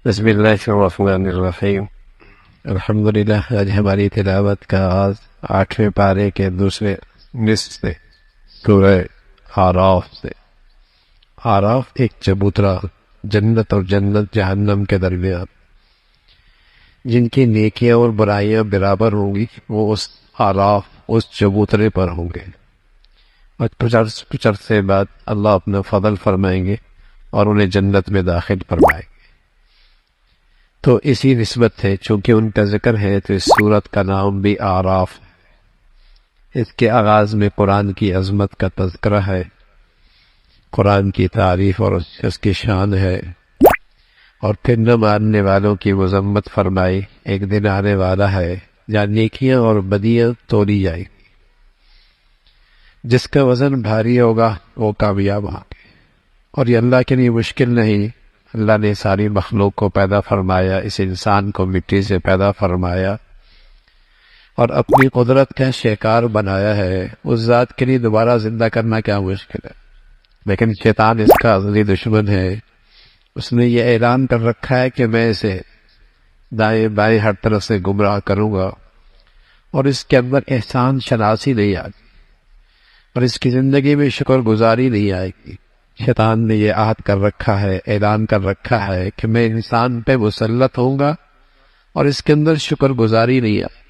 بسم اللہ الرحمن الرحیم۔ الحمدللہ، آج ہماری تلاوت کا آغاز 8ویں پارے کے دوسرے نصف سے، سورہ اعراف سے۔ اعراف ایک چبوترا، جنت اور جنت جہنم کے درمیان، جن کی نیکیاں اور برائیاں برابر ہوں گی، وہ اس اعراف، اس چبوترے پر ہوں گے، اور کچھ عرصے بعد اللہ اپنا فضل فرمائیں گے اور انہیں جنت میں داخل فرمائیں گے۔ تو اسی نسبت سے چونکہ ان کا ذکر ہے تو اس سورت کا نام بھی اعراف ہے۔ اس کے آغاز میں قرآن کی عظمت کا تذکرہ ہے، قرآن کی تعریف اور اس کی شان ہے، اور پھر نہ ماننے والوں کی مذمت فرمائی۔ ایک دن آنے والا ہے جہاں نیکیاں اور بدیاں تولی جائیں گی، جس کا وزن بھاری ہوگا وہ کامیاب ہوں گے، اور یہ اللہ کے لیے مشکل نہیں۔ اللہ نے ساری مخلوق کو پیدا فرمایا، اس انسان کو مٹی سے پیدا فرمایا اور اپنی قدرت کا شکار بنایا ہے۔ اس ذات کے لیے دوبارہ زندہ کرنا کیا مشکل ہے، لیکن شیطان اس کا ازلی دشمن ہے۔ اس نے یہ اعلان کر رکھا ہے کہ میں اسے دائیں بائیں ہر طرف سے گمراہ کروں گا، اور اس کے اندر احسان شناسی نہیں آئے گی، اور اس کی زندگی میں شکر گزاری نہیں آئے گی۔ شیطان نے یہ عہد کر رکھا ہے، اعلان کر رکھا ہے کہ میں انسان پہ مسلط ہوں گا اور اس کے اندر شکر گزاری نہیں آئے۔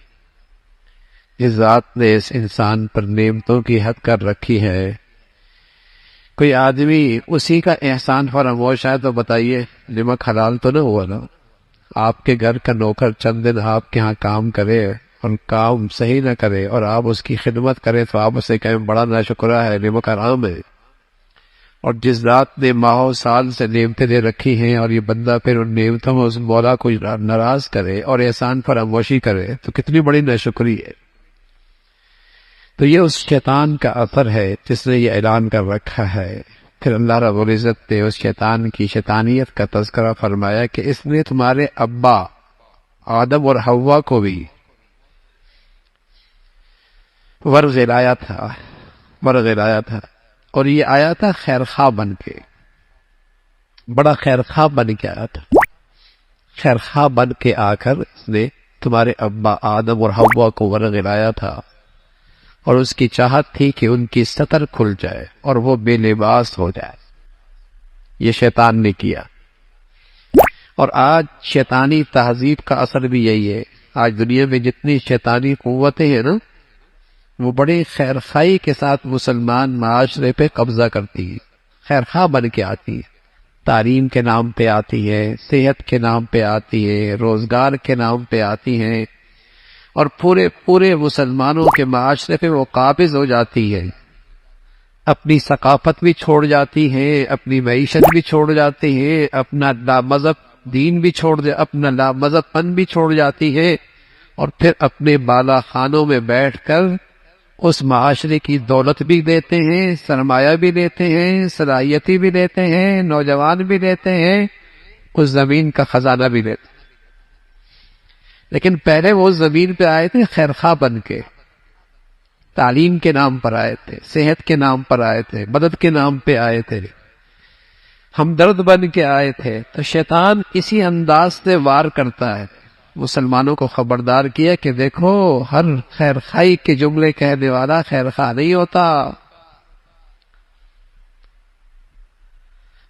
اس ذات نے اس انسان پر نعمتوں کی حد کر رکھی ہے۔ کوئی آدمی اسی کا احسان فراموش ہے تو بتائیے نمک حلال تو نہ ہوا نا؟ آپ کے گھر کا نوکر چند دن آپ کے ہاں کام کرے اور کام صحیح نہ کرے اور آپ اس کی خدمت کریں تو آپ اسے کہیں بڑا ناشکرہ ہے، نمک حرام ہے۔ اور جس ذات نے ماہوں سال سے نعمتیں دے رکھی ہیں اور یہ بندہ پھر ان نعمتوں میں اس مولا کو ناراض کرے اور احسان فراموشی کرے تو کتنی بڑی ناشکری ہے۔ تو یہ اس شیطان کا اثر ہے جس نے یہ اعلان کر رکھا ہے۔ پھر اللہ رب العزت نے اس شیطان کی شیطانیت کا تذکرہ فرمایا کہ اس نے تمہارے ابا آدم اور حوا کو بھی ورگلایا تھا، اور یہ آیا تھا خیرخواہ بن کے، بڑا خیرخواہ بن کے آیا تھا۔ خیرخواہ بن کے آ کر اس نے تمہارے ابا آدم اور حوا کو ورگلایا تھا، اور اس کی چاہت تھی کہ ان کی ستر کھل جائے اور وہ بے لباس ہو جائے۔ یہ شیطان نے کیا، اور آج شیطانی تہذیب کا اثر بھی یہی ہے۔ آج دنیا میں جتنی شیطانی قوتیں ہیں نا، وہ بڑی خیرخواہی کے ساتھ مسلمان معاشرے پہ قبضہ کرتی ہیں، خیرخواہ بن کے آتی ہیں، تعلیم کے نام پہ آتی ہے، صحت کے نام پہ آتی ہے، روزگار کے نام پہ آتی ہیں، اور پورے مسلمانوں کے معاشرے پہ وہ قابض ہو جاتی ہے۔ اپنی ثقافت بھی چھوڑ جاتی ہے، اپنی معیشت بھی چھوڑ جاتی ہے، اپنا لامذہب دین بھی اپنا لامذہب پن بھی چھوڑ جاتی ہے، اور پھر اپنے بالا خانوں میں بیٹھ کر اس معاشرے کی دولت بھی دیتے ہیں، سرمایہ بھی دیتے ہیں، صلاحیتی بھی دیتے ہیں، نوجوان بھی دیتے ہیں، اس زمین کا خزانہ بھی دیتے ہیں۔ لیکن پہلے وہ زمین پہ آئے تھے خیرخواہ بن کے، تعلیم کے نام پر آئے تھے، صحت کے نام پر آئے تھے، مدد کے نام پہ آئے تھے، ہمدرد بن کے آئے تھے۔ تو شیطان اسی انداز سے وار کرتا ہے۔ مسلمانوں کو خبردار کیا کہ دیکھو، ہر خیر خائی کے جملے کہنے والا خیر خواہ نہیں ہوتا۔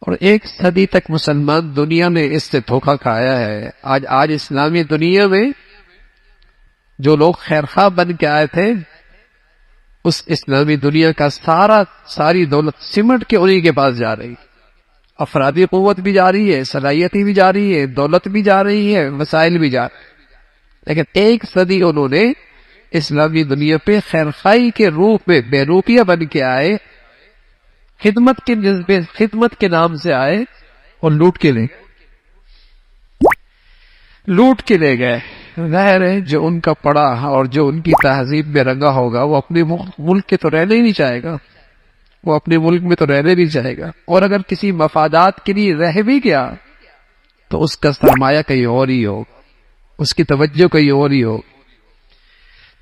اور 1 صدی تک مسلمان دنیا میں اس سے دھوکہ کھایا ہے۔ آج اسلامی دنیا میں جو لوگ خیر خواہ بن کے آئے تھے، اس اسلامی دنیا کا ساری دولت سمٹ کے انہی کے پاس جا رہی، افرادی قوت بھی جا رہی ہے، صلاحیتی بھی جا رہی ہے، دولت بھی جا رہی ہے، وسائل بھی جا رہے ہیں۔ لیکن 1 صدی انہوں نے اسلامی دنیا پہ خیرخواہی کے روپ میں بے روپیہ بن کے آئے، خدمت کے نام سے آئے اور لوٹ کے لے گئے۔ ظاہر ہے جو ان کا پڑا اور جو ان کی تہذیب میں رنگا ہوگا وہ اپنے ملک کے تو رہنے ہی نہیں چاہے گا، وہ اپنے ملک میں تو رہنے نہیں چاہے گا، اور اگر کسی مفادات کے لیے رہ بھی گیا تو اس کا سرمایہ کہیں اور ہی ہو، اس کی توجہ کہیں اور ہی ہو۔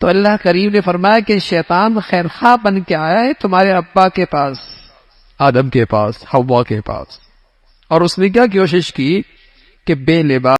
تو اللہ کریم نے فرمایا کہ شیطان خیرخواہ بن کے آیا ہے تمہارے ابا کے پاس، آدم کے پاس، حوا کے پاس، اور اس نے کیا کوشش کی کہ بے لباس